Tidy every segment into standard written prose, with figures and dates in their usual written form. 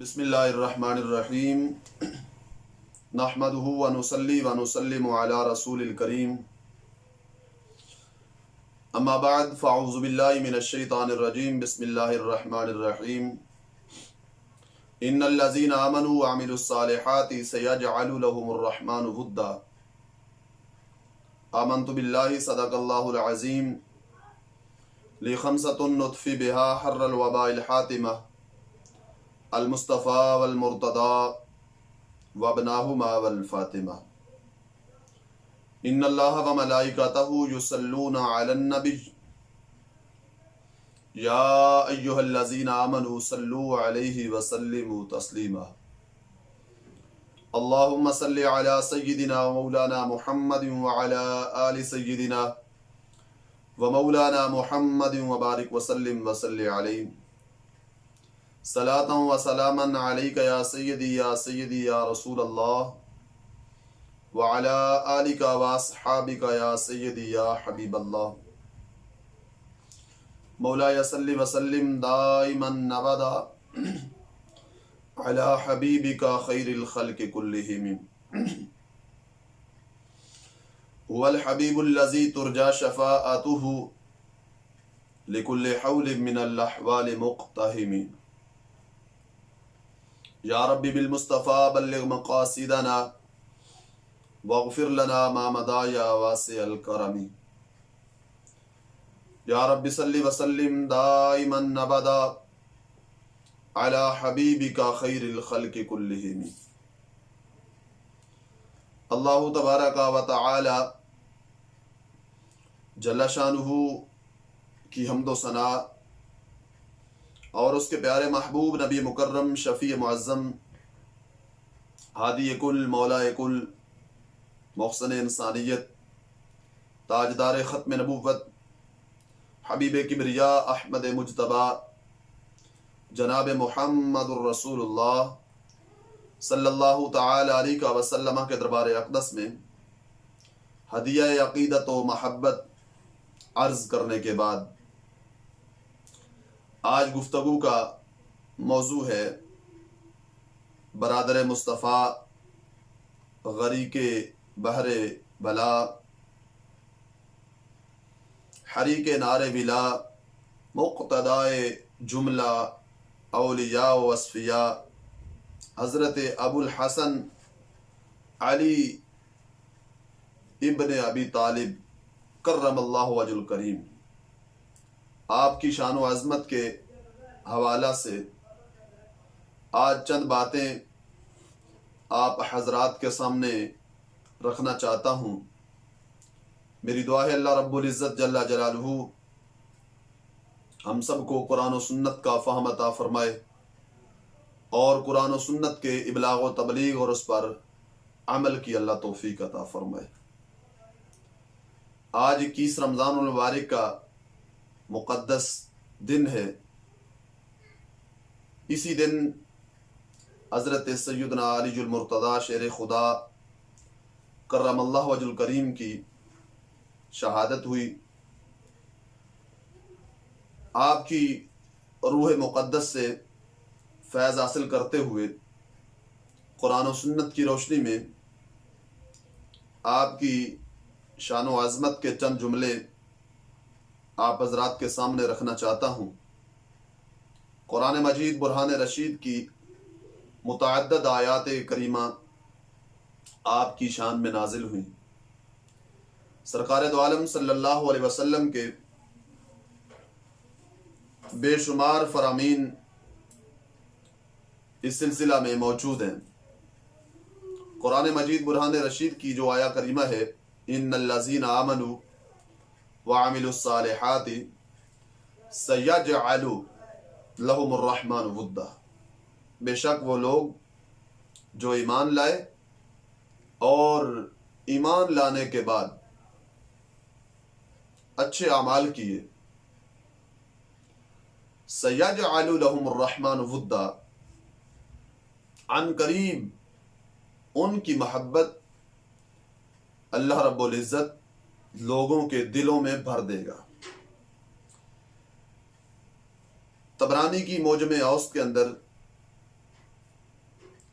بسم اللہ الرحمن الرحیم نحمدہ ونصلی ونسلم علی رسول الکریم اما بعد فاعوذ باللہ من الشیطان الرجیم بسم اللہ الرحمن الرحیم ان الذین آمنوا وعملوا الصالحات سیجعل لهم الرحمن ودا آمنت باللہ صدق اللہ العظیم لخمسۃ نطفی بها حر الوباء الحاتمہ المصطفیٰ والمرتضی وابناہما والفاطمہ ان اللہ وملائکتہ یصلون علی النبی یا ایہا الذین آمنوا صلوا علیہ وسلموا تسلیما اللہم صل علی سیدنا ومولانا محمد وعلی آل سیدنا ومولانا محمد وبارک وسلم وصلی علیہ صلاۃ و سلاما علیک یا سیدی یا رسول اللہ وعلی آلک و اصحابک یا سیدی یا حبیب اللہ مولایا صلی وسلم دائما ابدا علی حبیبک خیر الخلق کلہم هو الحبیب الذی ترجى شفاعته لكل حول من الاحوال مقتحم یا ربی بالمصطفیٰ بلغ مقاصدنا واغفر لنا ما مضى یا واسع الکرم یا رب صلی وسلم دائما ابدا علی حبیبک خیر الخلق کلہم۔ اللہ تبارک و تعالی جل شانہ کی حمد و ثنا اور اس کے پیارے محبوب نبی مکرم شفیع معظم ہادی کل مولا کل محسن انسانیت تاجدار ختم نبوت حبیب کبریا احمد مجتبی جناب محمد الرسول اللہ صلی اللہ تعالی علیہ وسلم کے دربار اقدس میں ہدیہ عقیدت و محبت عرض کرنے کے بعد آج گفتگو کا موضوع ہے برادر مصطفیٰ غریق بحر بلا حریق نار ولا مقتدائے جملہ اولیاء و اصفیاء حضرت ابو الحسن علی ابن ابی طالب کرم اللہ وجہ الکریم، آپ کی شان و عظمت کے حوالہ سے آج چند باتیں آپ حضرات کے سامنے رکھنا چاہتا ہوں۔ میری دعا ہے اللہ رب العزت جل جلالہ ہم سب کو قرآن و سنت کا فہم عطا فرمائے اور قرآن و سنت کے ابلاغ و تبلیغ اور اس پر عمل کی اللہ توفیق عطا فرمائے۔ آج 21 رمضان المبارک کا مقدس دن ہے۔ اسی دن حضرت سیدنا علی المرتضی شیر خدا کرم اللہ وجہ الکریم کی شہادت ہوئی۔ آپ کی روح مقدس سے فیض حاصل کرتے ہوئے قرآن و سنت کی روشنی میں آپ کی شان و عظمت کے چند جملے آپ حضرات کے سامنے رکھنا چاہتا ہوں۔ قرآن مجید برہان رشید کی متعدد آیات کریمہ آپ کی شان میں نازل ہوئیں۔ سرکار دو عالم صلی اللہ علیہ وسلم کے بے شمار فرامین اس سلسلہ میں موجود ہیں۔ قرآن مجید برہان رشید کی جو آیا کریمہ ہے، ان الذین آمنوا وعملوا الصالحات سیجعل لهم الرحمن ودا، بے شک وہ لوگ جو ایمان لائے اور ایمان لانے کے بعد اچھے اعمال کیے، سیجعل لهم الرحمن ودا، عن قریب ان کی محبت اللہ رب العزت لوگوں کے دلوں میں بھر دے گا۔ طبرانی کی موجم اوسط کے اندر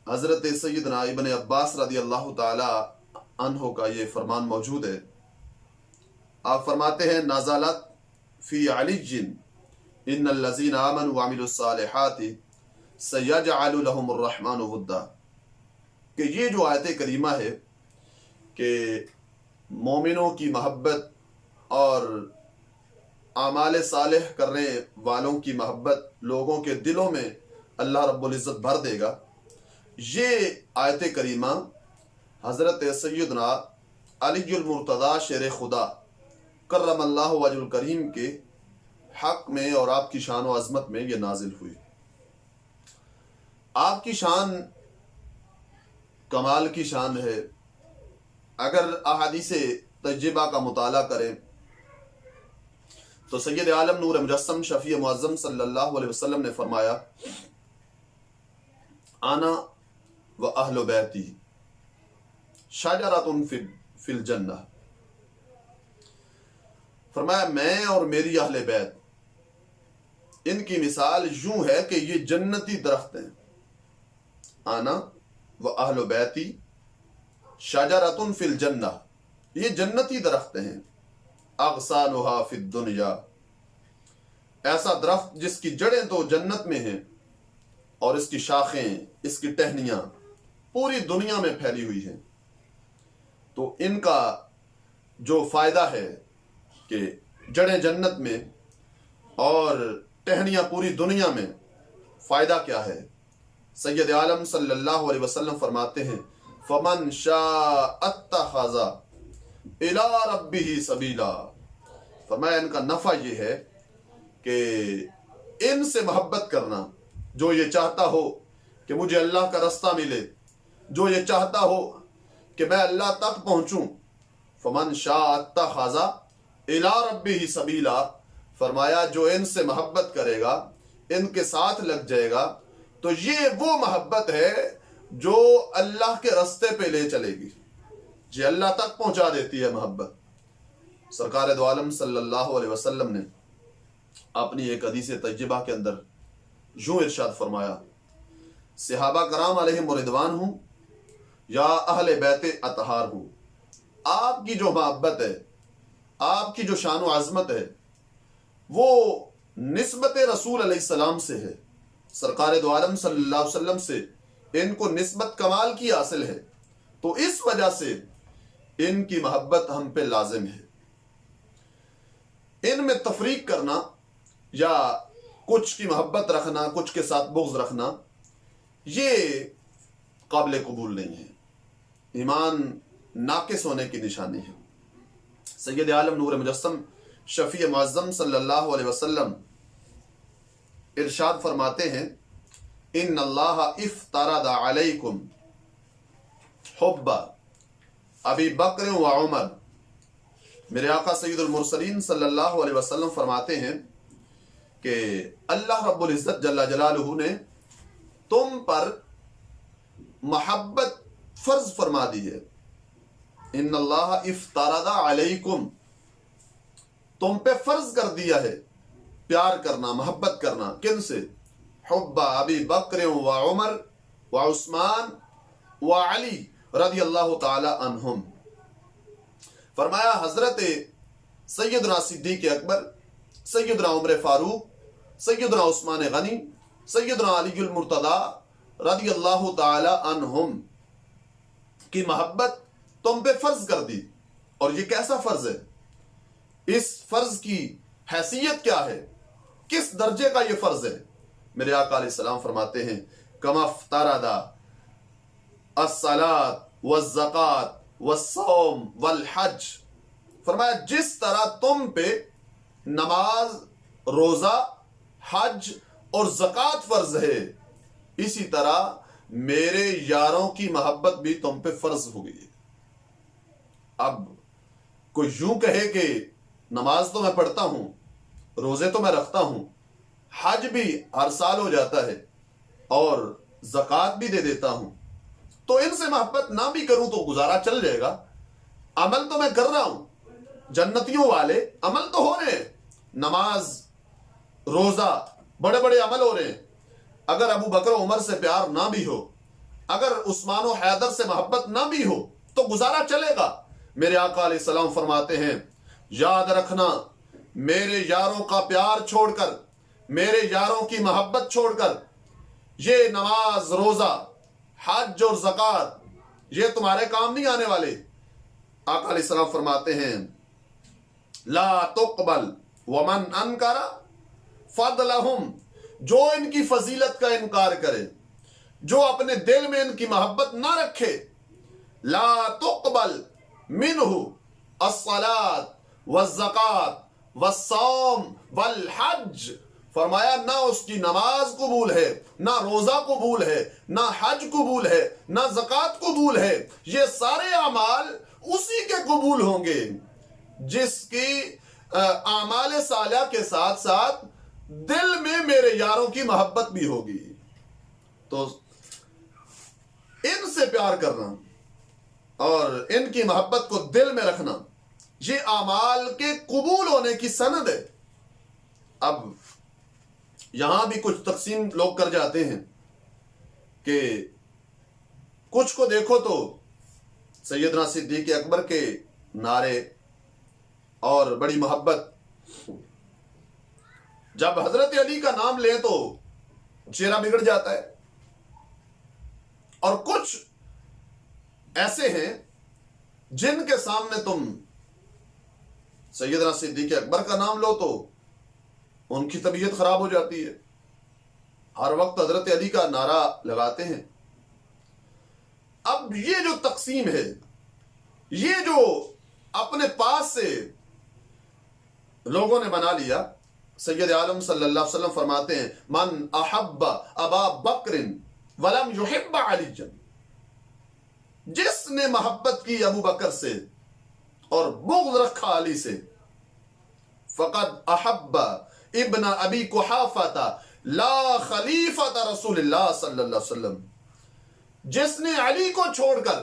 حضرت سیدنا ابن عباس رضی اللہ تعالی عنہ کا یہ فرمان موجود ہے. آپ فرماتے ہیں نازلت فی علی ان الذین آمنوا وعملوا الصالحات سیجعل لهم الرحمن ودا، کہ یہ جو آیت کریمہ ہے کہ مومنوں کی محبت اور اعمال صالح کرنے والوں کی محبت لوگوں کے دلوں میں اللہ رب العزت بھر دے گا، یہ آیت کریمہ حضرت سیدنا علی المرتضیٰ شیر خدا کرم اللہ وجہ الکریم کے حق میں اور آپ کی شان و عظمت میں یہ نازل ہوئی. آپ کی شان کمال کی شان ہے. اگر احادیث طیبہ کا مطالعہ کریں تو سید عالم نور مجسم شفیع معظم صلی اللہ علیہ وسلم نے فرمایا انا و اہل بیتی شجرۃ فی الجنہ، فرمایا میں اور میری اہل بیت ان کی مثال یوں ہے کہ یہ جنتی درخت ہیں. انا و اہل بیتی شجرۃ فی الجنہ، یہ جنتی درخت ہیں. اغصانها فی الدنیا، ایسا درخت جس کی جڑیں تو جنت میں ہیں اور اس کی شاخیں، اس کی ٹہنیاں پوری دنیا میں پھیلی ہوئی ہیں. تو ان کا جو فائدہ ہے کہ جڑیں جنت میں اور ٹہنیاں پوری دنیا میں، فائدہ کیا ہے؟ سید عالم صلی اللہ علیہ وسلم فرماتے ہیں فمن شاء اتخذ الی ربہ سبیلا، فرمایا ان کا نفع یہ ہے کہ ان سے محبت کرنا، جو یہ چاہتا ہو کہ مجھے اللہ کا رستہ ملے، جو یہ چاہتا ہو کہ میں اللہ تک پہنچوں، فمن شاء اتخذ الی ربہ سبیلا، فرمایا جو ان سے محبت کرے گا، ان کے ساتھ لگ جائے گا، تو یہ وہ محبت ہے جو اللہ کے رستے پہ لے چلے گی، جو اللہ تک پہنچا دیتی ہے محبت. سرکار دو عالم صلی اللہ علیہ وسلم نے اپنی ایک حدیث طیبہ کے اندر یوں ارشاد فرمایا صحابہ کرام علیہم رضوان ہوں یا اہل بیت اطہار ہوں، آپ کی جو محبت ہے، آپ کی جو شان و عظمت ہے، وہ نسبت رسول علیہ السلام سے ہے، سرکار دو عالم صلی اللہ علیہ وسلم سے ان کو نسبت کمال کی حاصل ہے. تو اس وجہ سے ان کی محبت ہم پہ لازم ہے. ان میں تفریق کرنا یا کچھ کی محبت رکھنا، کچھ کے ساتھ بغض رکھنا، یہ قابل قبول نہیں ہے، ایمان ناقص ہونے کی نشانی ہے. سید عالم نور مجسم شفیع معظم صلی اللہ علیہ وسلم ارشاد فرماتے ہیں ان اللہ افترض علیکم حب ابی بکر و عمر. میرے آقا سید المرسلین صلی اللہ علیہ وسلم فرماتے ہیں کہ اللہ رب العزت جل جلالہ نے تم پر محبت فرض فرما دی ہے. ان اللہ افترض علیکم، تم پہ فرض کر دیا ہے پیار کرنا، محبت کرنا. کن سے؟ حب ابی بکر و عمر و عثمان و علی رضی اللہ تعالی عنہم. فرمایا حضرت سیدنا صدیق اکبر، سیدنا عمر فاروق، سیدنا عثمان غنی، سیدنا علی المرتضیٰ رضی اللہ تعالی عنہم کی محبت تم پہ فرض کر دی. اور یہ کیسا فرض ہے؟ اس فرض کی حیثیت کیا ہے؟ کس درجے کا یہ فرض ہے؟ میرے آقا علیہ السلام فرماتے ہیں کما افترض الصلاۃ والزکوٰۃ والصوم والحج، فرمایا جس طرح تم پہ نماز، روزہ، حج اور زکوٰۃ فرض ہے، اسی طرح میرے یاروں کی محبت بھی تم پہ فرض ہو گئی ہے. اب کوئی یوں کہے کہ نماز تو میں پڑھتا ہوں، روزے تو میں رکھتا ہوں، حج بھی ہر سال ہو جاتا ہے اور زکوٰۃ بھی دے دیتا ہوں، تو ان سے محبت نہ بھی کروں تو گزارا چل جائے گا. عمل تو میں کر رہا ہوں، جنتیوں والے عمل تو ہو رہے ہیں، نماز، روزہ، بڑے بڑے عمل ہو رہے ہیں. اگر ابو بکر و عمر سے پیار نہ بھی ہو، اگر عثمان و حیدر سے محبت نہ بھی ہو تو گزارا چلے گا۔ میرے آقا علیہ السلام فرماتے ہیں یاد رکھنا میرے یاروں کا پیار چھوڑ کر، میرے یاروں کی محبت چھوڑ کر یہ نماز، روزہ، حج اور زکوٰۃ یہ تمہارے کام نہیں آنے والے۔ آقا علیہ السلام فرماتے ہیں لا تقبل ومن انکر فضلہم، جو ان کی فضیلت کا انکار کرے، جو اپنے دل میں ان کی محبت نہ رکھے، لا تقبل منہ الصلاۃ والزکوٰۃ والصوم والحج، فرمایا نہ اس کی نماز قبول ہے، نہ روزہ قبول ہے، نہ حج قبول ہے، نہ زکوٰۃ قبول ہے۔ یہ سارے اعمال اسی کے قبول ہوں گے جس کی اعمال صالحہ کے ساتھ ساتھ دل میں میرے یاروں کی محبت بھی ہوگی۔ تو ان سے پیار کرنا اور ان کی محبت کو دل میں رکھنا یہ اعمال کے قبول ہونے کی سند ہے۔ اب یہاں بھی کچھ تقسیم لوگ کر جاتے ہیں کہ کچھ کو دیکھو تو سیدنا صدیق اکبر کے نعرے اور بڑی محبت، جب حضرت علی کا نام لیں تو چہرہ بگڑ جاتا ہے، اور کچھ ایسے ہیں جن کے سامنے تم سیدنا صدیق اکبر کا نام لو تو ان کی طبیعت خراب ہو جاتی ہے، ہر وقت حضرت علی کا نعرہ لگاتے ہیں۔ اب یہ جو تقسیم ہے، یہ جو اپنے پاس سے لوگوں نے بنا لیا، سید عالم صلی اللہ علیہ وسلم فرماتے ہیں من احب ابا بکر ولم یحب علی، جس نے محبت کی ابو بکر سے اور بغض رکھا علی سے، فقد احب ابن ابی قحافہ لا خلیفۃ رسول اللہ صلی اللہ علیہ وسلم، جس نے علی کو چھوڑ کر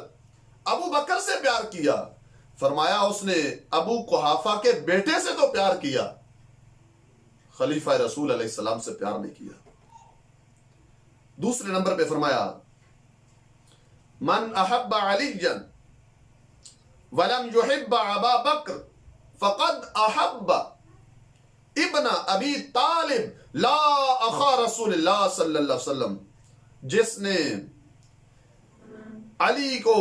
ابو بکر سے پیار کیا، فرمایا اس نے ابو قحافہ کے بیٹے سے تو پیار کیا، خلیفہ رسول علیہ السلام سے پیار نہیں کیا۔ دوسرے نمبر پہ فرمایا من احب علی ولم یحب ابا بکر فقد احب ابن ابی طالب لا اخا رسول اللہ صلی اللہ علیہ وسلم، جس نے علی کو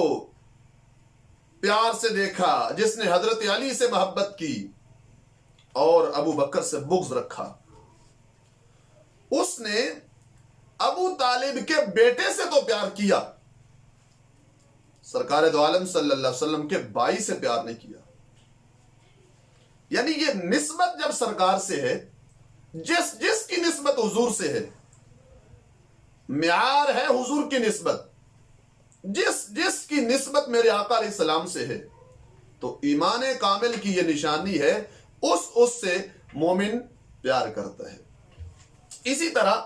پیار سے دیکھا، جس نے حضرت علی سے محبت کی اور ابو بکر سے بغض رکھا، اس نے ابو طالب کے بیٹے سے تو پیار کیا، سرکار دو عالم صلی اللہ علیہ وسلم کے بھائی سے پیار نہیں کیا۔ یعنی یہ نسبت جب سرکار سے ہے، جس کی نسبت حضور سے ہے، معیار ہے حضور کی نسبت، جس کی نسبت میرے آقا علیہ السلام سے ہے، تو ایمان کامل کی یہ نشانی ہے، اس سے مومن پیار کرتا ہے۔ اسی طرح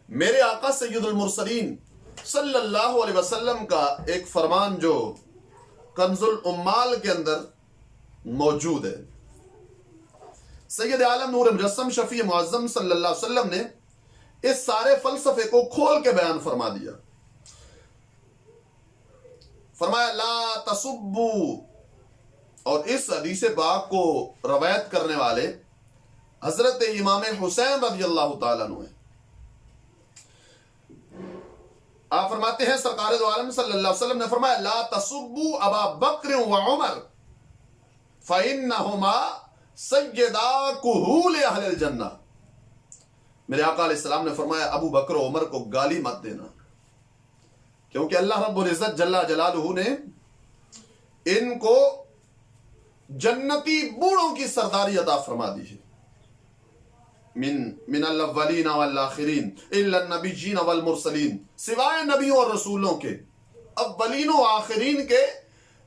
میرے آقا سید المرسلین صلی اللہ علیہ وسلم کا ایک فرمان جو کنز الامال کے اندر موجود ہے، سید عالم نور مجسم شفیع معظم صلی اللہ علیہ وسلم نے اس سارے فلسفے کو کھول کے بیان فرما دیا۔ فرمایا لا تسبوا، اور اس حدیث پاک کو روایت کرنے والے حضرت امام حسین رضی اللہ تعالیٰ عنہ ہیں۔ آپ فرماتے ہیں سرکار دو عالم صلی اللہ علیہ وسلم نے فرمایا لا تسبوا ابا بکر و عمر فإنہما سیدا کہول اہل الجنہ، میرے آقا علیہ السلام نے فرمایا ابو بکر و عمر کو گالی مت دینا، کیونکہ اللہ رب العزت جل جلالہ نے ان کو جنتی بوڑھوں کی سرداری عطا فرما دی ہے، من الاولین والآخرین الا النبیین والمرسلین، سوائے نبیوں اور رسولوں کے اولین و آخرین کے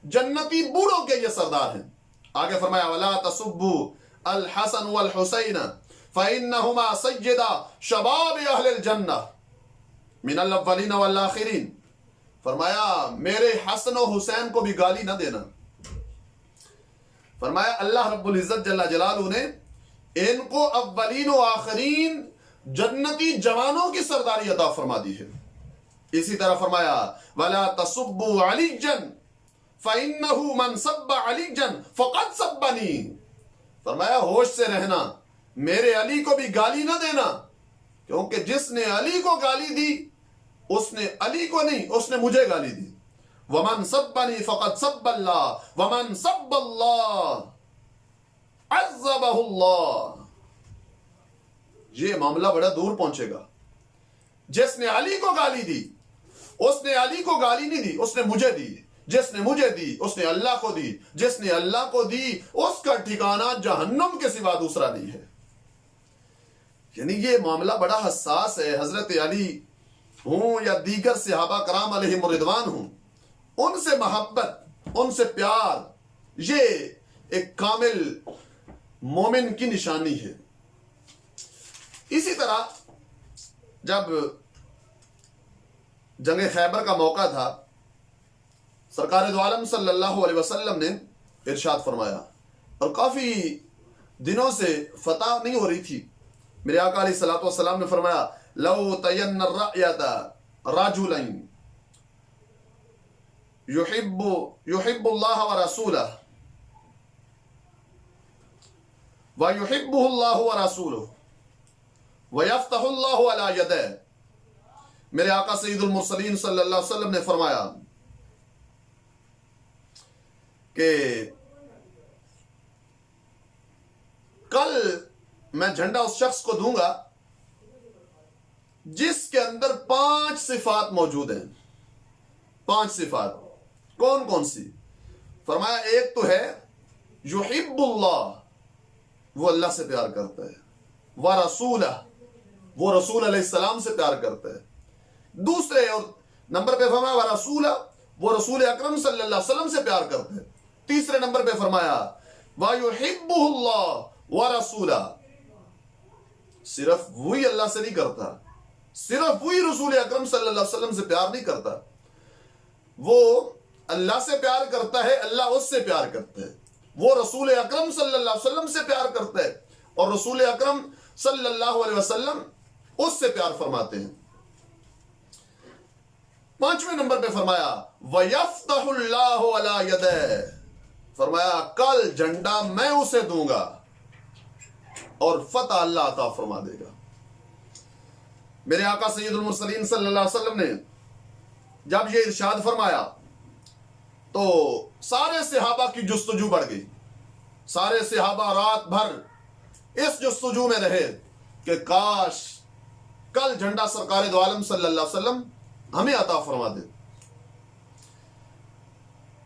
جنتی بوڑھوں کے یہ سردار ہیں۔ آگے فرمایا ولا تسبوا الحسن والحسین فإنہما سیدا شباب اہل الجنہ من الاولین والآخرین، فرمایا میرے حسن و حسین کو بھی گالی نہ دینا، فرمایا اللہ رب العزت جل جلالہ نے ان کو اولین و آخرین جنتی جوانوں کی سرداری عطا فرما دی ہے۔ اسی طرح فرمایا وَلَا تَصُبُّوا عَلِيًّا فَإِنَّهُ مَنْ صَبَّ عَلِيًّا فَقَدْ صَبَّنِي، فرمایا ہوش سے رہنا، میرے علی کو بھی گالی نہ دینا، کیونکہ جس نے علی کو گالی دی اس نے علی کو نہیں، اس نے مجھے گالی دی۔ وَمَنْ صَبَّنِي فَقَدْ صَبَّ اللَّهُ وَمَنْ صَبَّ اللَّهُ عَذَّبَهُ اللَّهُ۔ یہ معاملہ بڑا دور پہنچے گا۔ جس نے علی کو گالی دی اس نے علی کو گالی نہیں دی، اس نے مجھے دی۔ جس نے مجھے دی اس نے اللہ کو دی، جس نے اللہ کو دی اس کا ٹھکانہ جہنم کے سوا دوسرا نہیں ہے۔ یعنی یہ معاملہ بڑا حساس ہے۔ حضرت علی ہوں یا دیگر صحابہ کرام علیہم رضوان ہوں، ان سے محبت، ان سے پیار، یہ ایک کامل مومن کی نشانی ہے۔ اسی طرح جب جنگ خیبر کا موقع تھا، سرکار دو عالم صلی اللہ علیہ وسلم نے ارشاد فرمایا، اور کافی دنوں سے فتح نہیں ہو رہی تھی، میرے آقا علیہ الصلوۃ والسلام نے فرمایا لو تین الرأیۃ رجلا یحب اللہ ورسولہ ویحبہ اللہ ورسولہ ویفتح اللہ علی یدہ۔ میرے آقا سید المرسلین صلی اللہ علیہ وسلم نے فرمایا کہ کل میں جھنڈا اس شخص کو دوں گا جس کے اندر 5 صفات موجود ہیں۔ 5 صفات کون کون سی؟ فرمایا ایک تو ہے یحب اللہ، وہ اللہ سے پیار کرتا ہے، ورسولہ، وہ رسول علیہ السلام سے پیار کرتا ہے۔ دوسرے اور نمبر پہ فرمایا ورسولہ، وہ رسول اکرم صلی اللہ علیہ وسلم سے پیار کرتا ہے۔ تیسرے نمبر پہ فرمایا وَيُحِبُّهُ اللَّهُ وَرَسُولَهُ، صرف وہی اللہ سے نہیں کرتا، صرف وہی رسول اکرم صلی اللہ علیہ وسلم سے پیار نہیں کرتا، وہ اللہ سے پیار کرتا ہے، اللہ اس سے پیار کرتا ہے، وہ رسول اکرم صلی اللہ علیہ وسلم سے پیار کرتا ہے، اور رسول اکرم صلی اللہ علیہ وسلم اس سے پیار فرماتے ہیں۔ 5ویں نمبر پہ فرمایا وَيَفْتَحُ اللَّهُ عَلَى يَدَيْهِ، فرمایا کل جھنڈا میں اسے دوں گا اور فتح اللہ عطا فرما دے گا۔ میرے آقا سید المرسلین صلی اللہ علیہ وسلم نے جب یہ ارشاد فرمایا تو سارے صحابہ کی جستجو بڑھ گئی۔ سارے صحابہ رات بھر اس جستجو میں رہے کہ کاش کل جھنڈا سرکار دو عالم صلی اللہ علیہ وسلم ہمیں عطا فرما دے۔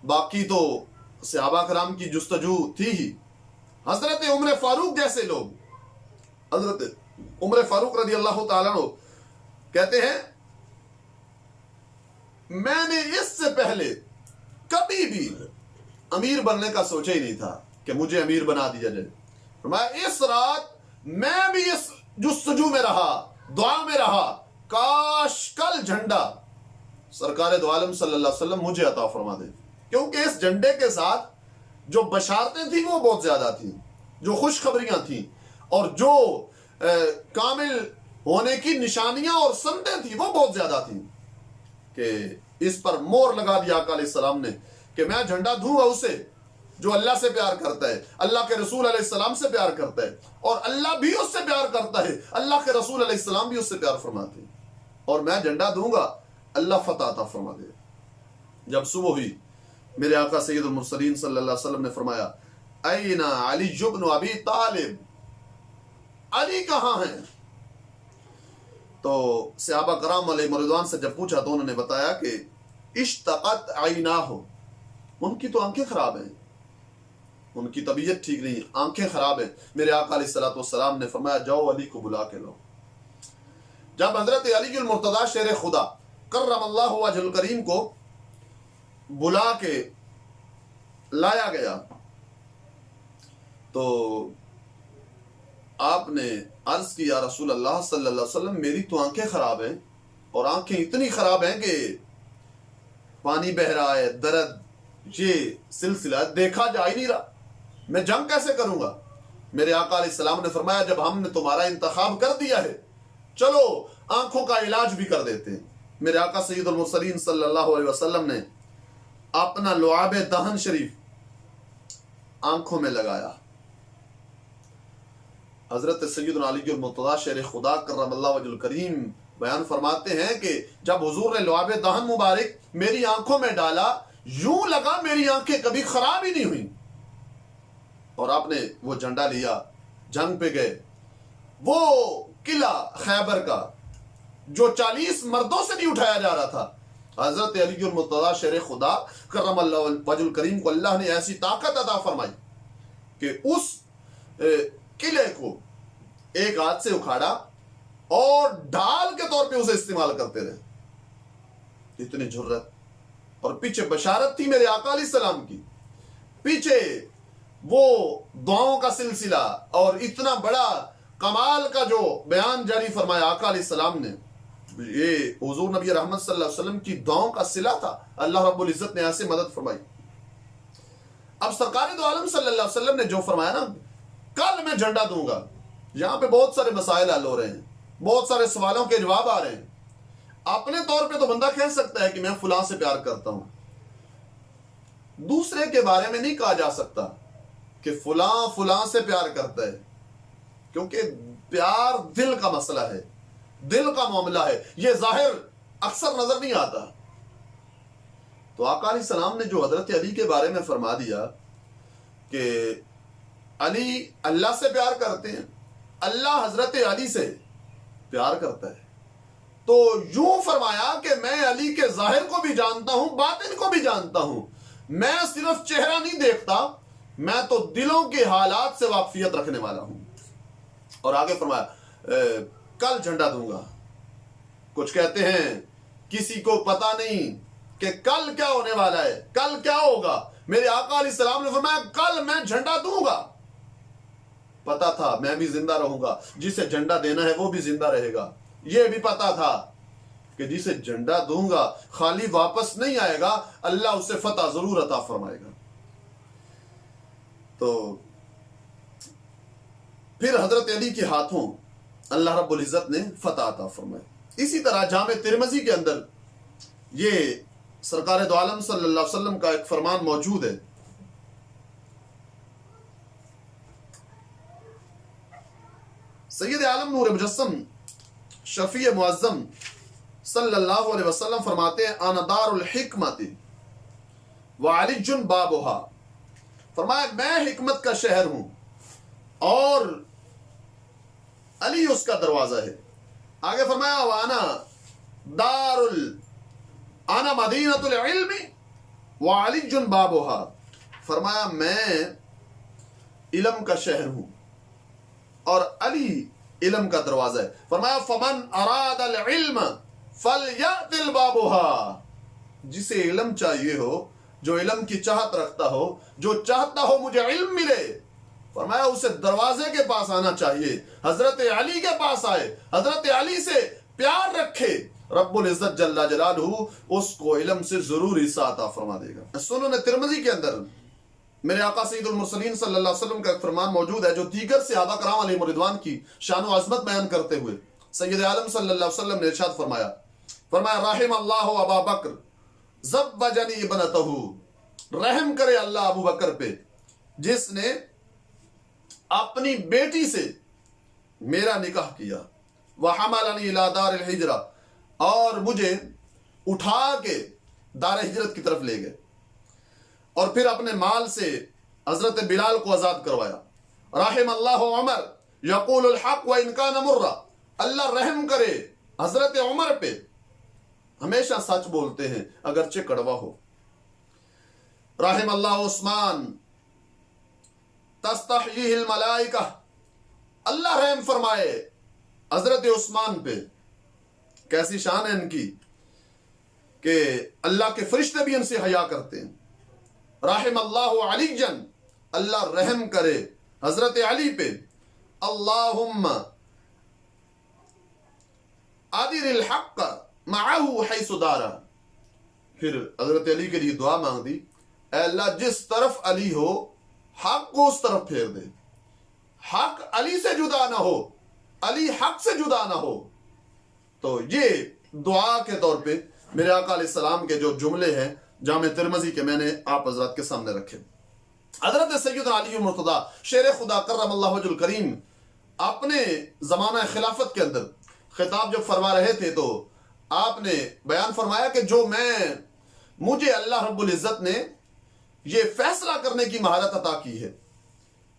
باقی تو صحابہ کرام کی جستجو تھی ہی۔ حضرت عمر فاروق جیسے لوگ، حضرت عمر فاروق رضی اللہ تعالیٰ عنہ کہتے ہیں میں نے اس سے پہلے کبھی بھی امیر بننے کا سوچا ہی نہیں تھا کہ مجھے امیر بنا دیا جائے۔ فرمایا اس رات میں بھی اس جستجو میں رہا، دعا میں رہا، کاش کل جھنڈا سرکار دو عالم صلی اللہ علیہ وسلم مجھے عطا فرما دے، کیونکہ اس جھنڈے کے ساتھ جو بشارتیں تھیں وہ بہت زیادہ تھیں، جو خوشخبریاں تھیں، اور جو کامل ہونے کی نشانیاں اور سندیں تھیں وہ بہت زیادہ تھیں، کہ اس پر مور لگا دیا آقا علیہ السلام نے کہ میں جھنڈا دوں گا اسے جو اللہ سے پیار کرتا ہے، اللہ کے رسول علیہ السلام سے پیار کرتا ہے، اور اللہ بھی اس سے پیار کرتا ہے، اللہ کے رسول علیہ السلام بھی اس سے پیار فرماتے ہیں، اور میں جھنڈا دوں گا اللہ فتح عطا فرما دے۔ جب صبح ہوئی میرے آقا سید المرسلین صلی اللہ علیہ وسلم نے فرمایا این علی بن ابی طالب، علی کہاں ہیں؟ تو صحابہ کرام علیہ رضوان سے جب پوچھا تو انہوں نے بتایا کہ اشتقت عیناہ، ان کی تو آنکھیں خراب ہیں، ان کی طبیعت ٹھیک نہیں، آنکھیں خراب ہیں۔ میرے آقا علیہ الصلوۃ والسلام نے فرمایا جاؤ علی کو بلا کے لاؤ۔ جب حضرت علی المرتضیٰ شیر خدا کرم اللہ وجہ الکریم کو بلا کے لایا گیا تو آپ نے عرض کی یا رسول اللہ صلی اللہ علیہ وسلم میری تو آنکھیں خراب ہیں، اور آنکھیں اتنی خراب ہیں کہ پانی بہ رہا ہے، درد، یہ سلسلہ دیکھا جا ہی نہیں رہا، میں جنگ کیسے کروں گا؟ میرے آقا علیہ السلام نے فرمایا جب ہم نے تمہارا انتخاب کر دیا ہے چلو آنکھوں کا علاج بھی کر دیتے ہیں۔ میرے آقا سید المرسلین صلی اللہ علیہ وسلم نے اپنا لعاب دہن شریف آنکھوں میں لگایا. حضرت سیدنا علی المرتضیٰ شیر خدا کرم اللہ وجہ الکریم بیان فرماتے ہیں کہ جب حضور نے لعاب دہن مبارک میری آنکھوں میں ڈالا، یوں لگا میری آنکھیں کبھی خراب ہی نہیں ہوئی. اور آپ نے وہ جھنڈا لیا، جنگ پہ گئے. وہ قلعہ خیبر کا جو 40 مردوں سے نہیں اٹھایا جا رہا تھا، حضرت علی المرتضیٰ شیر خدا کرم اللہ وجہ الکریم کو اللہ نے ایسی طاقت عطا فرمائی کہ اس قلعے کو ایک ہاتھ سے اکھاڑا اور ڈھال کے طور پہ اسے استعمال کرتے رہے. اتنی جرت. اور پیچھے بشارت تھی میرے آقا علیہ السلام کی، پیچھے وہ دعاؤں کا سلسلہ اور اتنا بڑا کمال کا جو بیان جاری فرمایا آقا علیہ السلام نے. یہ حضور نبی رحمت صلی اللہ علیہ وسلم کی دعاؤں کا صلہ تھا. اللہ رب العزت نے ایسے مدد فرمائی. اب سرکار دو عالم صلی اللہ علیہ وسلم نے جو فرمایا نا، کل میں جھنڈا دوں گا، یہاں پہ بہت سارے مسائل حل ہو رہے ہیں، بہت سارے سوالوں کے جواب آ رہے ہیں. اپنے طور پہ تو بندہ کہہ سکتا ہے کہ میں فلاں سے پیار کرتا ہوں، دوسرے کے بارے میں نہیں کہا جا سکتا کہ فلاں فلاں سے پیار کرتا ہے، کیونکہ پیار دل کا مسئلہ ہے، دل کا معاملہ ہے، یہ ظاہر اکثر نظر نہیں آتا. تو آقا علیہ السلام نے جو حضرت علی کے بارے میں فرما دیا کہ علی اللہ سے پیار کرتے ہیں، اللہ حضرت علی سے پیار کرتا ہے، تو یوں فرمایا کہ میں علی کے ظاہر کو بھی جانتا ہوں، باطن کو بھی جانتا ہوں. میں صرف چہرہ نہیں دیکھتا، میں تو دلوں کے حالات سے واقفیت رکھنے والا ہوں. اور آگے فرمایا کل جھنڈا دوں گا. کچھ کہتے ہیں کسی کو پتا نہیں کہ کل کیا ہونے والا ہے، کل کیا ہوگا. میرے آقا علیہ السلام نے فرمایا کل میں جھنڈا دوں گا. پتا تھا میں بھی زندہ رہوں گا، جسے جھنڈا دینا ہے وہ بھی زندہ رہے گا. یہ بھی پتا تھا کہ جسے جھنڈا دوں گا خالی واپس نہیں آئے گا، اللہ اسے فتح ضرور عطا فرمائے گا. تو پھر حضرت علی کے ہاتھوں اللہ رب العزت نے فتح عطا فرمائی. اسی طرح جامع ترمذی کے اندر یہ سرکار دو عالم صلی اللہ علیہ وسلم کا ایک فرمان موجود ہے. سید عالم نور مجسم شفیع معظم صلی اللہ علیہ وسلم فرماتے ہیں انا دار الحکمت وعلی بابھا. فرمایا میں حکمت کا شہر ہوں اور علی اس کا دروازہ ہے. آگے فرمایا وانا انا مدینۃ العلم وعلی بابھا. فرمایا میں علم کا شہر ہوں اور علی علم کا دروازہ ہے. فرمایا فمن اراد العلم فلیأت بابھا. جسے علم چاہیے ہو، جو علم کی چاہت رکھتا ہو، جو چاہتا ہو مجھے علم ملے، فرمایا اسے دروازے کے پاس آنا چاہیے، حضرت علی کے پاس آئے، حضرت علی سے پیار رکھے، رب العزت جل جلالہ اس کو علم سے ضرور حصہ عطا فرما دے گا. سنن ترمذی کے اندر میرے آقا سید المرسلین صلی اللہ علیہ وسلم کا ایک فرمان موجود ہے جو دیگر صحابہ کرام علیہم رضوان کی شان و عظمت بیان کرتے ہوئے سید عالم صلی اللہ علیہ وسلم نے ارشاد فرمایا رحم اللہ ابا بکر زوجنی ابنتہ. رحم کرے اللہ ابو بکر پہ جس نے اپنی بیٹی سے میرا نکاح کیا. وحملنی الی دار الہجرہ، اور مجھے اٹھا کے دار ہجرت کی طرف لے گئے، اور پھر اپنے مال سے حضرت بلال کو آزاد کروایا. رحم اللہ عمر یقول الحق وان کان مرا. اللہ رحم کرے حضرت عمر پہ، ہمیشہ سچ بولتے ہیں اگرچہ کڑوا ہو. رحم اللہ عثمان تستحییہ الملائکہ. اللہ رحم فرمائے حضرت عثمان پہ. کیسی شان ہے ان کی کہ اللہ کے فرشتے بھی ان سے حیا کرتے ہیں. رحم اللہ علی جن. اللہ رحم کرے حضرت علی پہ. اللہم ادر الحق معه حیث دارا. پھر حضرت علی کے لیے دعا مانگ دی، اے اللہ جس طرف علی ہو حق کو اس طرف پھیر دے. حق علی سے جدا نہ ہو، علی حق سے جدا نہ ہو. تو یہ دعا کے طور پہ میرے آقا علیہ السلام کے جو جملے ہیں جامع ترمذی کے میں نے آپ حضرات کے سامنے رکھے. حضرت سیدنا علی مرتضیٰ شیر خدا کرم اللہ وجہ الکریم اپنے زمانہ خلافت کے اندر خطاب جب فرما رہے تھے تو آپ نے بیان فرمایا کہ مجھے اللہ رب العزت نے یہ فیصلہ کرنے کی مہارت عطا کی ہے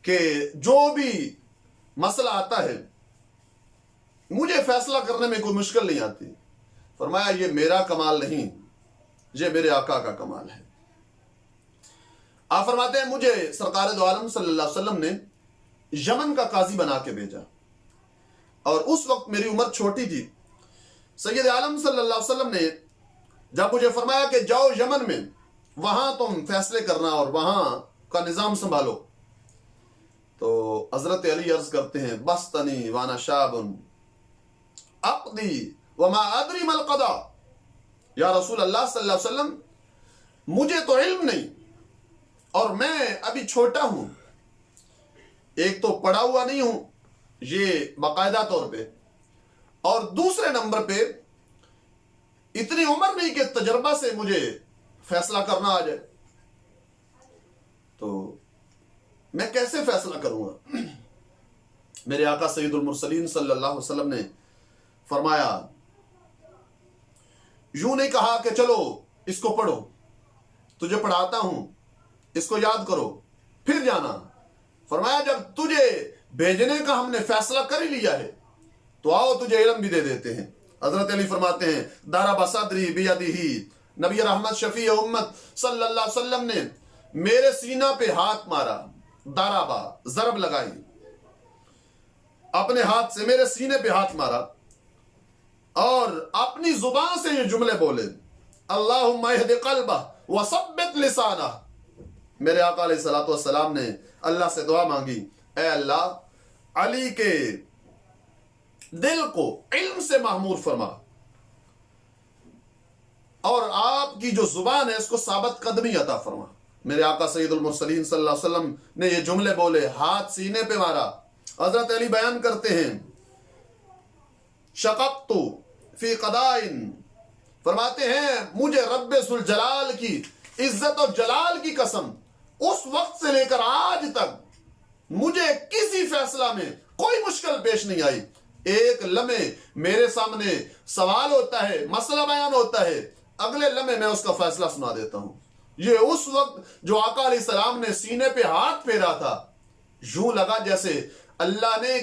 کہ جو بھی مسئلہ آتا ہے مجھے فیصلہ کرنے میں کوئی مشکل نہیں آتی. فرمایا یہ میرا کمال نہیں، یہ میرے آقا کا کمال ہے. آپ فرماتے ہیں مجھے سرکار دو عالم صلی اللہ علیہ وسلم نے یمن کا قاضی بنا کے بھیجا اور اس وقت میری عمر چھوٹی تھی. سید عالم صلی اللہ علیہ وسلم نے جب مجھے فرمایا کہ جاؤ یمن میں، وہاں تم فیصلے کرنا اور وہاں کا نظام سنبھالو، تو حضرت علی عرض کرتے ہیں بستنی وانا شاب اقضی وما ادری ما القضاء. یا رسول اللہ صلی اللہ علیہ وسلم مجھے تو علم نہیں اور میں ابھی چھوٹا ہوں، ایک تو پڑھا ہوا نہیں ہوں یہ باقاعدہ طور پہ، اور دوسرے نمبر پہ اتنی عمر نہیں کہ تجربہ سے مجھے فیصلہ کرنا آ جائے، تو میں کیسے فیصلہ کروں گا. میرے آقا سید المرسلین صلی اللہ علیہ وسلم نے فرمایا، یوں نہیں کہا کہ چلو اس کو پڑھو، تجھے پڑھاتا ہوں، اس کو یاد کرو پھر جانا. فرمایا جب تجھے بھیجنے کا ہم نے فیصلہ کر ہی لیا ہے تو آؤ تجھے علم بھی دے دیتے ہیں. حضرت علی فرماتے ہیں دارا بصدری بیدہی، نبی رحمت شفیع امت صلی اللہ علیہ وسلم نے میرے سینہ پہ ہاتھ مارا، دارابا ضرب لگائی، اپنے ہاتھ سے میرے سینے پہ ہاتھ مارا اور اپنی زبان سے یہ جملے بولے، اللہم اہد قلبہ وثبت لسانہ. میرے آقا علیہ الصلوۃ والسلام نے اللہ سے دعا مانگی، اے اللہ علی کے دل کو علم سے معمور فرما اور آپ کی جو زبان ہے اس کو ثابت قدمی عطا فرما. میرے آقا سید المرسلین صلی اللہ علیہ وسلم نے یہ جملے بولے، ہاتھ سینے پہ مارا. حضرت علی بیان کرتے ہیں شققت فی قدائن، فرماتے ہیں مجھے رب ذوالجلال کی عزت اور جلال کی قسم اس وقت سے لے کر آج تک مجھے کسی فیصلہ میں کوئی مشکل پیش نہیں آئی. ایک لمحے میرے سامنے سوال ہوتا ہے، مسئلہ بیان ہوتا ہے، اگلے لمحے میں اس کا فیصلہ سنا دیتا ہوں. یہ اس وقت جو آقا علیہ السلام نے سینے پہ ہاتھ پھیرا تھا، یوں لگا جیسے اللہ نے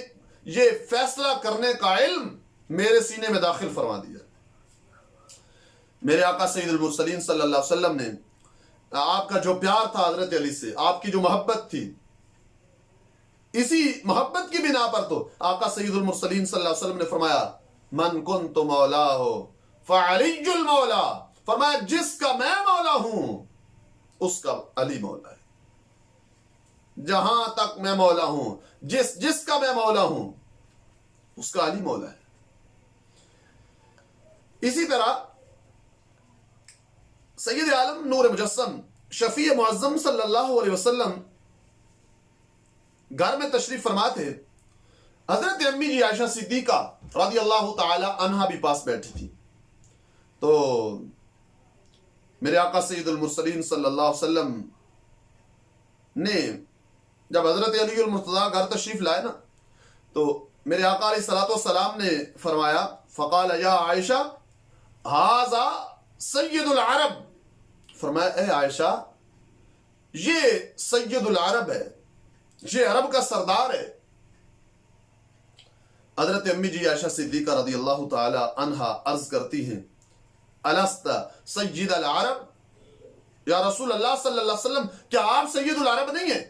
یہ فیصلہ کرنے کا علم میرے سینے میں داخل فرما دیا. میرے آقا سید المرسلین صلی اللہ علیہ وسلم نے آپ کا جو پیار تھا حضرت علی سے، آپ کی جو محبت تھی، اسی محبت کی بنا پر تو آقا سید المرسلین صلی اللہ علیہ وسلم نے فرمایا من کنت مولا ہو فعلی المولا. فرمایا جس کا میں مولا ہوں اس کا علی مولا ہے. جہاں تک میں مولا ہوں، جس کا میں مولا ہوں اس کا علی مولا ہے. اسی طرح سید عالم نور مجسم شفیع معظم صلی اللہ علیہ وسلم گھر میں تشریف فرما تھے. حضرت امی جی عائشہ صدیقہ رضی اللہ تعالی عنہا بھی پاس بیٹھی تھی. تو میرے آقا سید المرسلین صلی اللہ علیہ وسلم نے جب حضرت علی المرتضیٰ گھر تشریف لائے نا، تو میرے آقا علیہ الصلوۃ والسلام نے فرمایا فقال یا عائشہ ھذا سید العرب. فرمایا اے عائشہ یہ سید العرب ہے، یہ عرب کا سردار ہے. حضرت امی جی عائشہ صدیقہ رضی اللہ تعالی عنہا عرض کرتی ہیں الست سید العرب، یا رسول اللہ صلی اللہ علیہ وسلم کیا آپ سید العرب نہیں ہیں؟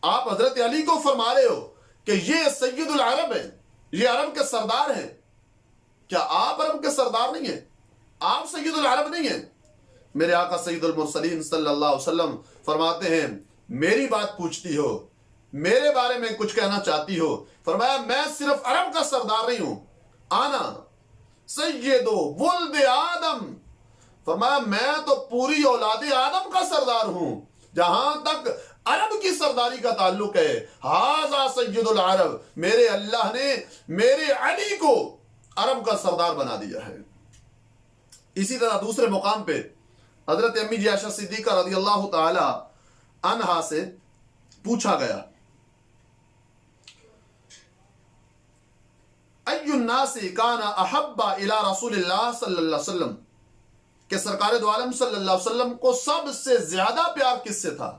آپ حضرت علی کو فرما رہے ہو کہ یہ سید العرب ہے، یہ عرب کے سردار ہیں، کیا آپ عرب کے سردار نہیں ہیں؟ آپ سید العرب نہیں ہیں؟ میرے آقا سید المرسلین صلی اللہ علیہ وسلم فرماتے ہیں میری بات پوچھتی ہو، میرے بارے میں کچھ کہنا چاہتی ہو؟ فرمایا میں صرف عرب کا سردار نہیں ہوں، آنا سید ولد آدم. فرمایا میں تو پوری اولاد آدم کا سردار ہوں. جہاں تک عرب کی سرداری کا تعلق ہے، ھذا سید العرب، میرے اللہ نے میرے علی کو عرب کا سردار بنا دیا ہے. اسی طرح دوسرے مقام پہ حضرت امی جی عائشہ صدیقہ رضی اللہ تعالی عنہا سے پوچھا گیا ای الناس کان احب الی رسول اللہ صلی اللہ علیہ وسلم، کہ سرکار دو عالم صلی اللہ علیہ وسلم کو سب سے زیادہ پیار کس سے تھا؟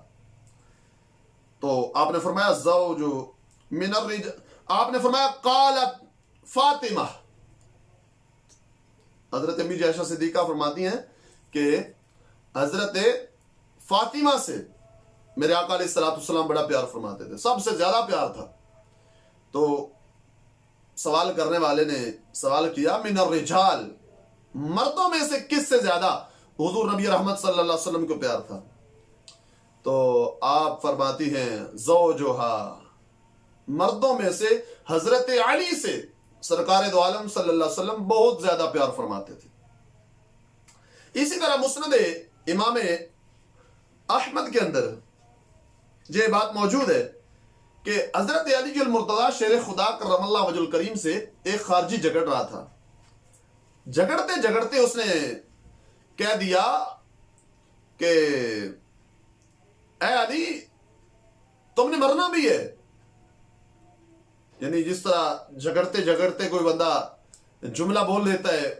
تو آپ نے فرمایا زوج من الرجال، آپ نے فرمایا قالت فاطمہ. حضرت امی جی عائشہ صدیقہ فرماتی ہیں کہ حضرت فاطمہ سے میرے آقا علیہ الصلوۃ والسلام بڑا پیار فرماتے تھے، سب سے زیادہ پیار تھا. تو سوال کرنے والے نے سوال کیا من الرجال، مردوں میں سے کس سے زیادہ حضور نبی رحمت صلی اللہ علیہ وسلم کو پیار تھا؟ تو آپ فرماتی ہیں زوجہا، مردوں میں سے حضرت علی سے سرکار دو عالم صلی اللہ علیہ وسلم بہت زیادہ پیار فرماتے تھے. اسی طرح مسند امام احمد کے اندر یہ بات موجود ہے کہ حضرت علی المرتضیٰ شیر خدا کرم اللہ وجہ الکریم سے ایک خارجی جھگڑ رہا تھا. جھگڑتے جھگڑتے اس نے کہہ دیا کہ اے علی تم نے مرنا بھی ہے. یعنی جس طرح جھگڑتے جھگڑتے کوئی بندہ جملہ بول دیتا ہے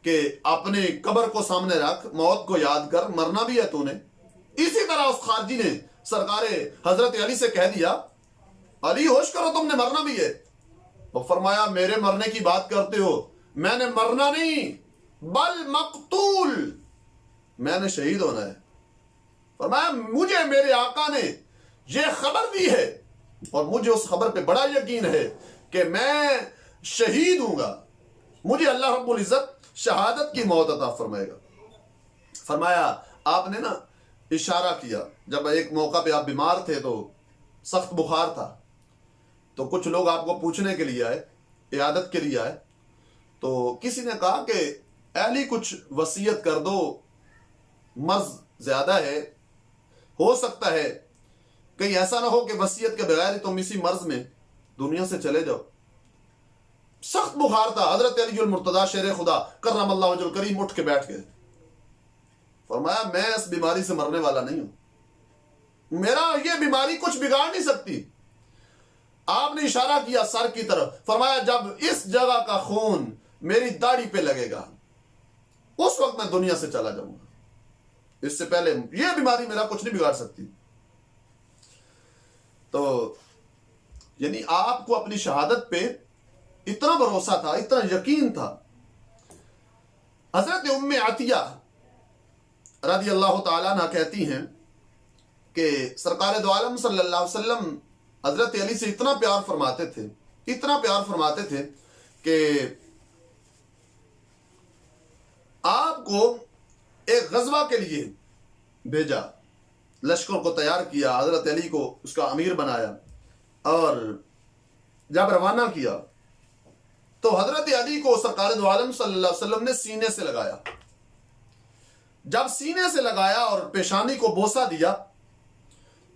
کہ اپنے قبر کو سامنے رکھ، موت کو یاد کر، مرنا بھی ہے تو نے، اسی طرح اس خارجی نے سرکار حضرت علی سے کہہ دیا علی ہوش کرو تم نے مرنا بھی ہے. وہ فرمایا میرے مرنے کی بات کرتے ہو، میں نے مرنا نہیں بل مقتول، میں نے شہید ہونا ہے. فرمایا مجھے میرے آقا نے یہ خبر دی ہے اور مجھے اس خبر پہ بڑا یقین ہے کہ میں شہید ہوں گا، مجھے اللہ رب العزت شہادت کی موت عطا فرمائے گا. فرمایا آپ نے نا اشارہ کیا، جب ایک موقع پہ آپ بیمار تھے تو سخت بخار تھا، تو کچھ لوگ آپ کو پوچھنے کے لیے آئے، عیادت کے لیے آئے. تو کسی نے کہا کہ علی کچھ وصیت کر دو، مرض زیادہ ہے، ہو سکتا ہے کہیں ایسا نہ ہو کہ وصیت کے بغیر تم اسی مرض میں دنیا سے چلے جاؤ. سخت بخار تھا. حضرت علی المرتضیٰ شیر خدا کرم اللہ وجہ الکریم اٹھ کے بیٹھ گئے. فرمایا میں اس بیماری سے مرنے والا نہیں ہوں، میرا یہ بیماری کچھ بگاڑ نہیں سکتی. آپ نے اشارہ کیا سر کی طرف، فرمایا جب اس جگہ کا خون میری داڑھی پہ لگے گا اس وقت میں دنیا سے چلا جاؤں گا، اس سے پہلے یہ بیماری میرا کچھ نہیں بگاڑ سکتی. تو یعنی آپ کو اپنی شہادت پہ اتنا بھروسہ تھا، اتنا یقین تھا. حضرت ام عطیہ رضی اللہ تعالیٰ عنہ کہتی ہیں کہ سرکار دو عالم صلی اللہ علیہ وسلم حضرت علی سے اتنا پیار فرماتے تھے، اتنا پیار فرماتے تھے کہ آپ کو ایک غزوہ کے لیے بھیجا، لشکر کو تیار کیا، حضرت علی کو اس کا امیر بنایا اور جب روانہ کیا تو حضرت علی کو سرکار دو عالم صلی اللہ علیہ وسلم نے سینے سے لگایا. جب سینے سے لگایا اور پیشانی کو بوسہ دیا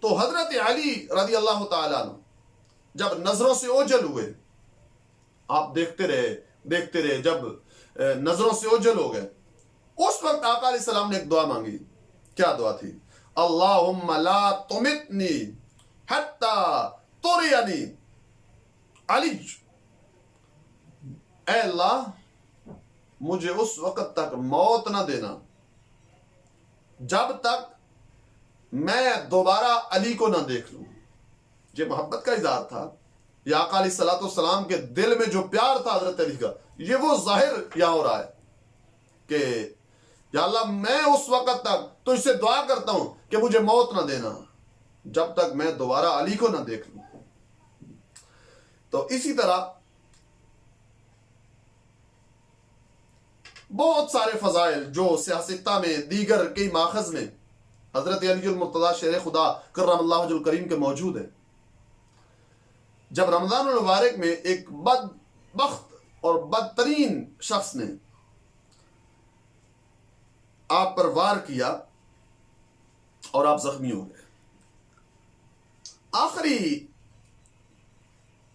تو حضرت علی رضی اللہ تعالیٰ عنہ جب نظروں سے اوجھل ہوئے، آپ دیکھتے رہے جب نظروں سے اوجھل ہو گئے، اس وقت آقا علیہ السلام نے ایک دعا مانگی. کیا دعا تھی؟ اللہم لا تمتنی حتی ترینی علی، اے اللہ مجھے اس وقت تک موت نہ دینا جب تک میں دوبارہ علی کو نہ دیکھ لوں. یہ محبت کا اظہار تھا. یہ آقا علیہ الصلوۃ والسلام کے دل میں جو پیار تھا حضرت علی کا، یہ وہ ظاہر یہاں ہو رہا ہے کہ یا اللہ میں اس وقت تک تو اس سے دعا کرتا ہوں کہ مجھے موت نہ دینا جب تک میں دوبارہ علی کو نہ دیکھ لوں. تو اسی طرح بہت سارے فضائل جو سیاستہ میں دیگر کئی ماخذ میں حضرت علی المرتضیٰ شیر خدا کرم اللہ وجہ الکریم کے موجود ہے. جب رمضان المبارک میں ایک بدبخت اور بدترین شخص نے آپ پر وار کیا اور آپ زخمی ہو گئے، آخری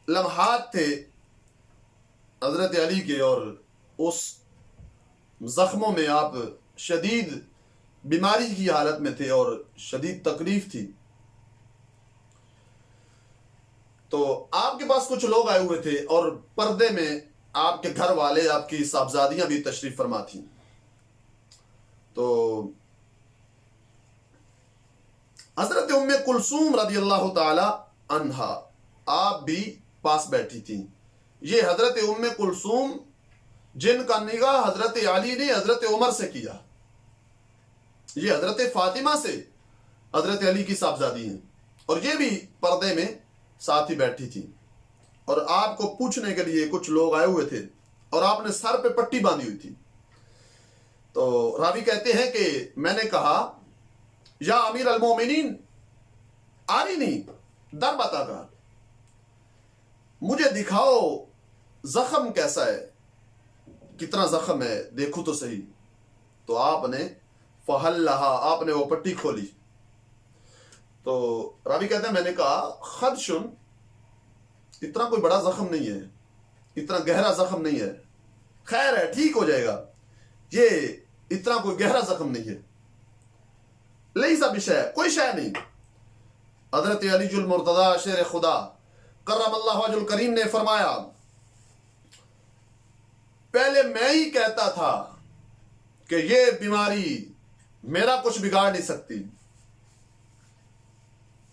لمحات تھے حضرت علی کے اور اس زخموں میں، آپ شدید بیماری کی حالت میں تھے اور شدید تکلیف تھی. تو آپ کے پاس کچھ لوگ آئے ہوئے تھے اور پردے میں آپ کے گھر والے، آپ کی صاحبزادیاں بھی تشریف فرما تھیں. تو حضرت ام کلثوم رضی اللہ تعالی عنہا آپ بھی پاس بیٹھی تھیں. یہ حضرت ام کلثوم جن کا نگاہ حضرت علی نے حضرت عمر سے کیا، یہ حضرت فاطمہ سے حضرت علی کی صاحبزادی ہیں، اور یہ بھی پردے میں ساتھ ہی بیٹھی تھی. اور آپ کو پوچھنے کے لیے کچھ لوگ آئے ہوئے تھے اور آپ نے سر پہ پٹی باندھی ہوئی تھی. تو راوی کہتے ہیں کہ میں نے کہا یا امیر المومنین آرینی در بتا کر مجھے دکھاؤ زخم کیسا ہے، کتنا زخم ہے، دیکھو تو صحیح. تو آپ نے فحلھا، آپ نے وہ پٹی کھولی. تو راوی کہتے ہیں میں نے کہا خدشن، اتنا کوئی بڑا زخم نہیں ہے، اتنا گہرا زخم نہیں ہے، خیر ہے، ٹھیک ہو جائے گا، یہ اتنا کوئی گہرا زخم نہیں ہے. لیسا بشیء، کوئی شے نہیں. حضرت علی المرتضی شیر خدا کرم اللہ وجہ الکریم نے فرمایا پہلے میں ہی کہتا تھا کہ یہ بیماری میرا کچھ بگاڑ نہیں سکتی.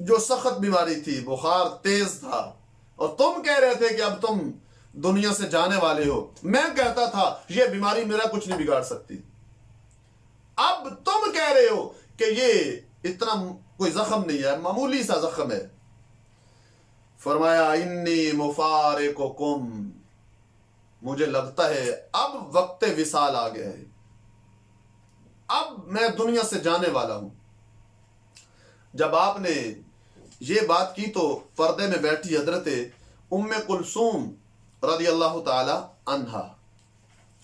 جو سخت بیماری تھی، بخار تیز تھا، اور تم کہہ رہے تھے کہ اب تم دنیا سے جانے والے ہو. میں کہتا تھا یہ بیماری میرا کچھ نہیں بگاڑ سکتی. اب تم کہہ رہے ہو کہ یہ اتنا کوئی زخم نہیں ہے، معمولی سا زخم ہے. فرمایا انی مفارقکم، مجھے لگتا ہے اب وقت وصال آ گیا ہے، اب میں دنیا سے جانے والا ہوں. جب آپ نے یہ بات کی تو پردے میں بیٹھی حضرت ام کلثوم رضی اللہ تعالی عنہا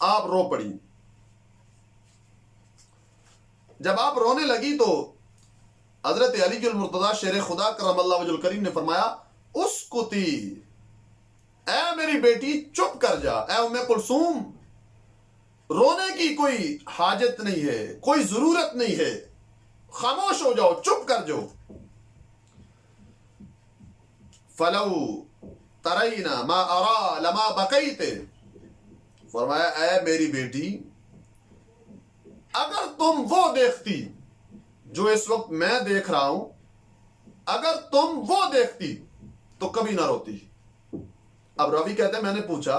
آپ رو پڑی. جب آپ رونے لگی تو حضرت علی المرتضی شیر خدا کرم اللہ وجہ الکریم نے فرمایا اسکتی، اے میری بیٹی چپ کر جا، اے ام کلثوم رونے کی کوئی حاجت نہیں ہے، کوئی ضرورت نہیں ہے، خاموش ہو جاؤ، چپ کر جاؤ. فلو ترینا ما ارا لما بقیت، فرمایا اے میری بیٹی اگر تم وہ دیکھتی جو اس وقت میں دیکھ رہا ہوں، اگر تم وہ دیکھتی تو کبھی نہ روتی. اب راوی کہتے ہیں میں نے پوچھا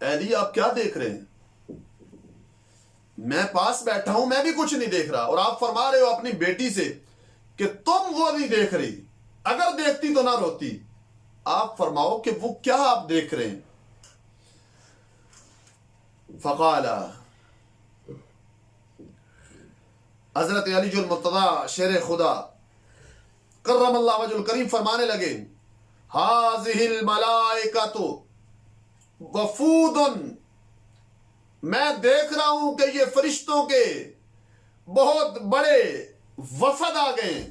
علی آپ کیا دیکھ رہے ہیں؟ میں پاس بیٹھا ہوں، میں بھی کچھ نہیں دیکھ رہا، اور آپ فرما رہے ہو اپنی بیٹی سے کہ تم وہ نہیں دیکھ رہی، اگر دیکھتی تو نہ روتی. آپ فرماؤ کہ وہ کیا آپ دیکھ رہے ہیں؟ فقالا، حضرت علی المرتضی شیر خدا کرم اللہ وجہ الکریم فرمانے لگے ہذہ الملائکۃ وفود، میں دیکھ رہا ہوں کہ یہ فرشتوں کے بہت بڑے وفد آ گئے ہیں،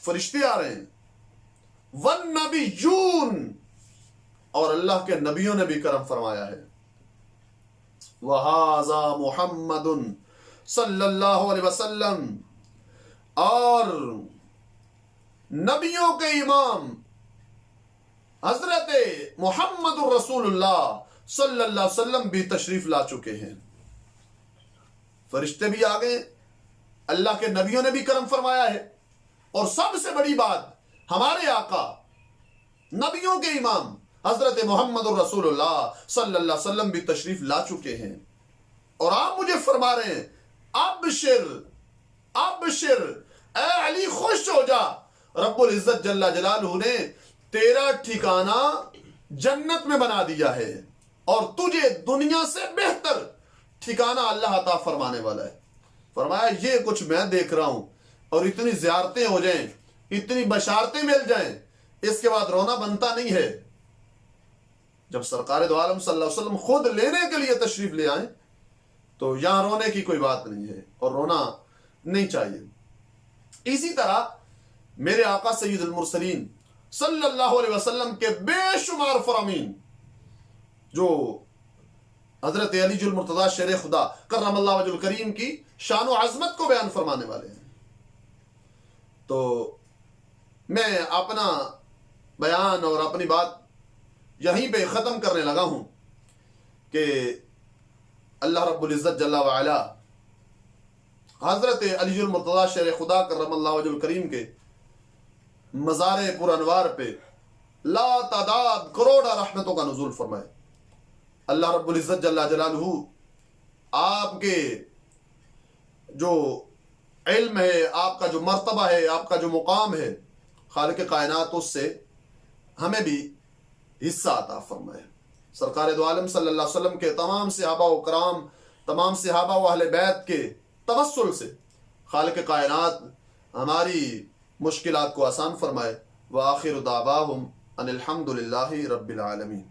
فرشتے آ رہے ہیں. والنبیون، اور اللہ کے نبیوں نے بھی کرم فرمایا ہے. وَهَذَا مُحَمَّدٌ صلی اللہ علیہ وسلم، اور نبیوں کے امام حضرت محمد الرسول اللہ صلی اللہ علیہ وسلم بھی تشریف لا چکے ہیں. فرشتے بھی آ گئے، اللہ کے نبیوں نے بھی کرم فرمایا ہے، اور سب سے بڑی بات ہمارے آقا نبیوں کے امام حضرت محمد الرسول اللہ صلی اللہ علیہ وسلم بھی تشریف لا چکے ہیں. اور آپ مجھے فرما رہے ہیں ابشر ابشر، اے علی خوش ہو جا، رب العزت جل جلالہ نے تیرا ٹھکانہ جنت میں بنا دیا ہے، اور تجھے دنیا سے بہتر ٹھکانہ اللہ عطا فرمانے والا ہے. فرمایا یہ کچھ میں دیکھ رہا ہوں، اور اتنی زیارتیں ہو جائیں، اتنی بشارتیں مل جائیں، اس کے بعد رونا بنتا نہیں ہے. جب سرکار دو عالم صلی اللہ علیہ وسلم خود لینے کے لیے تشریف لے آئیں تو یہاں رونے کی کوئی بات نہیں ہے، اور رونا نہیں چاہیے. اسی طرح میرے آقا سید المرسلین صلی اللہ علیہ وسلم کے بے شمار فرامین جو حضرت علی المرتضیٰ شیر خدا کرم اللہ وجہ الکریم کی شان و عظمت کو بیان فرمانے والے ہیں. تو میں اپنا بیان اور اپنی بات یہیں پہ ختم کرنے لگا ہوں کہ اللہ رب العزت جل وعلا حضرت علی المرتضیٰ شیر خدا کرم اللہ وجہ الکریم کے مزار پر انوار پہ لا تعداد کروڑا رحمتوں کا نزول فرمائے. اللہ رب العزت جل جلالہ آپ کے جو علم ہے، آپ کا جو مرتبہ ہے، آپ کا جو مقام ہے، خالق کائنات اس سے ہمیں بھی حصہ عطا فرمائے. سرکار دو عالم صلی اللہ علیہ وسلم کے تمام صحابہ و کرام، تمام صحابہ و اہل بیت کے توسل سے خالق کائنات ہماری مشکلات کو آسان فرمائے. وآخر دعواہم ان الحمد للہ رب العالمین.